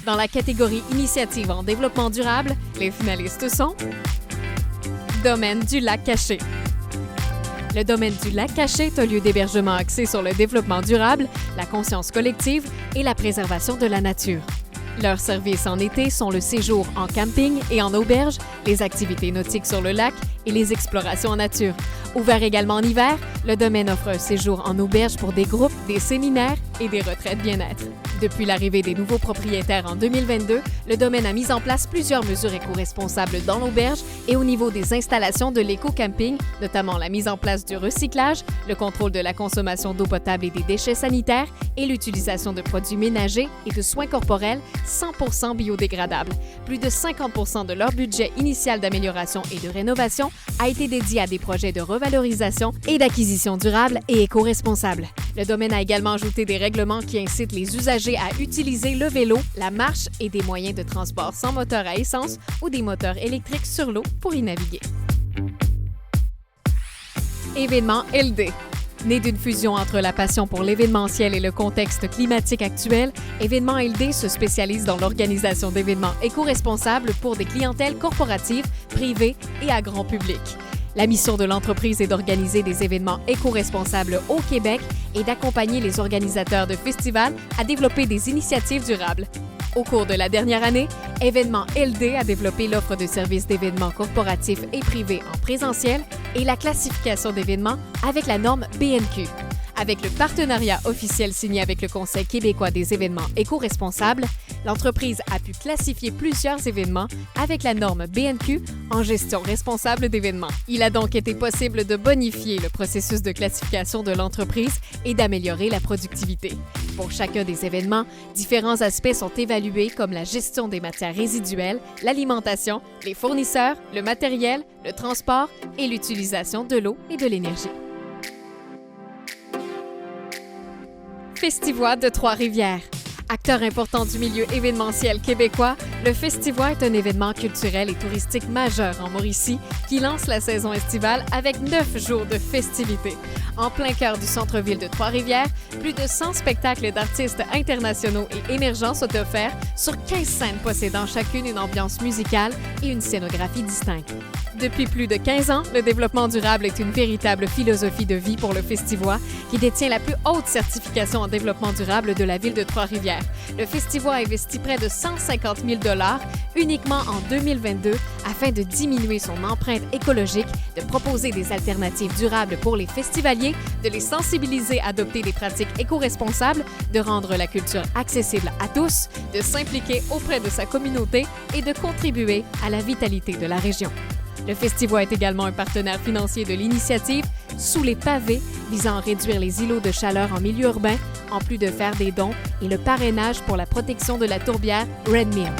Dans la catégorie Initiative en développement durable, les finalistes sont Domaine du lac Caché. Le Domaine du lac Caché est un lieu d'hébergement axé sur le développement durable, la conscience collective et la préservation de la nature. Leurs services en été sont le séjour en camping et en auberge, les activités nautiques sur le lac et les explorations en nature. Ouvert également en hiver, le domaine offre un séjour en auberge pour des groupes, des séminaires et des retraites bien-être. Depuis l'arrivée des nouveaux propriétaires en 2022, le domaine a mis en place plusieurs mesures éco-responsables dans l'auberge et au niveau des installations de l'éco-camping, notamment la mise en place du recyclage, le contrôle de la consommation d'eau potable et des déchets sanitaires et l'utilisation de produits ménagers et de soins corporels 100% biodégradables. Plus de 50% de leur budget initial d'amélioration et de rénovation a été dédié à des projets de revalorisation et d'acquisition durable et éco-responsable. Le domaine a également ajouté des règlements qui incitent les usagers à utiliser le vélo, la marche et des moyens de transport sans moteur à essence ou des moteurs électriques sur l'eau pour y naviguer. Événement LD. Né d'une fusion entre la passion pour l'événementiel et le contexte climatique actuel, Événement LD se spécialise dans l'organisation d'événements éco-responsables pour des clientèles corporatives, privées et à grand public. La mission de l'entreprise est d'organiser des événements éco-responsables au Québec et d'accompagner les organisateurs de festivals à développer des initiatives durables. Au cours de la dernière année, Événement LD a développé l'offre de services d'événements corporatifs et privés en présentiel et la classification d'événements avec la norme BNQ. Avec le partenariat officiel signé avec le Conseil québécois des événements éco-responsables, l'entreprise a pu classifier plusieurs événements avec la norme BNQ en gestion responsable d'événements. Il a donc été possible de bonifier le processus de classification de l'entreprise et d'améliorer la productivité. Pour chacun des événements, différents aspects sont évalués comme la gestion des matières résiduelles, l'alimentation, les fournisseurs, le matériel, le transport et l'utilisation de l'eau et de l'énergie. Festivois de Trois-Rivières. Acteur important du milieu événementiel québécois, le Festivois est un événement culturel et touristique majeur en Mauricie qui lance la saison estivale avec 9 jours de festivités. En plein cœur du centre-ville de Trois-Rivières, plus de 100 spectacles d'artistes internationaux et émergents sont offerts sur 15 scènes possédant chacune une ambiance musicale et une scénographie distincte. Depuis plus de 15 ans, le développement durable est une véritable philosophie de vie pour le Festivois qui détient la plus haute certification en développement durable de la ville de Trois-Rivières. Le Festivois a investi près de 150 000 $ uniquement en 2022 afin de diminuer son empreinte écologique, de proposer des alternatives durables pour les festivaliers, de les sensibiliser à adopter des pratiques éco-responsables, de rendre la culture accessible à tous, de s'impliquer auprès de sa communauté et de contribuer à la vitalité de la région. Le Festivois est également un partenaire financier de l'initiative Sous les pavés, visant à réduire les îlots de chaleur en milieu urbain, en plus de faire des dons et le parrainage pour la protection de la tourbière Red Mill.